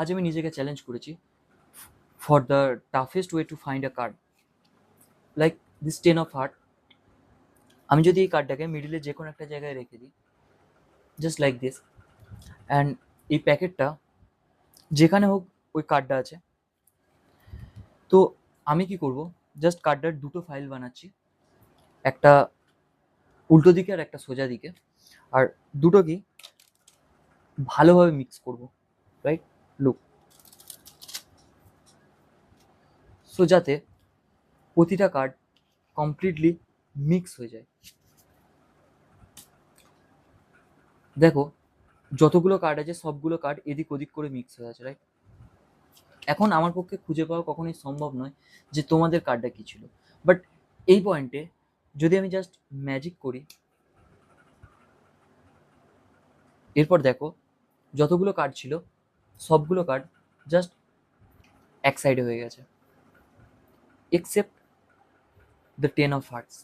আজ আমি নিজেকে চ্যালেঞ্জ করেছি for the toughest way to find a card like this 10 of heart। আমি যদি এই কার্ডটাকে মিডিলে যে কোনো একটা জায়গায় রেখে দিই, জাস্ট লাইক দিস, অ্যান্ড এই প্যাকেটটা যেখানে হোক ওই কার্ডটা আছে, তো আমি কি করব, জাস্ট কার্ডটার দুটো ফাইল বানাচ্ছি, একটা উল্টো দিকে আর একটা সোজা দিকে, আর দুটোকেই ভালোভাবে মিক্স করব, রাইট? লুক, সো যাতে প্রতিটা কার্ড কমপ্লিটলি মিক্স হয়ে যায়। দেখো, যতগুলো কার্ড আছে সবগুলো কার্ড এদিক ওদিক করে মিক্স হয়ে আছে, রাইট? এখন আমার পক্ষে খুঁজে পাওয়া কখনোই সম্ভব নয় যে তোমাদের কার্ডটা কী ছিল, বাট এই পয়েন্টে যদি আমি জাস্ট ম্যাজিক করি, এরপর দেখো যতগুলো কার্ড ছিল সবগুলো কার্ড জাস্ট এক সাইডে হয়ে গেছে, এক্সেপ্ট দ্য 10 of hearts।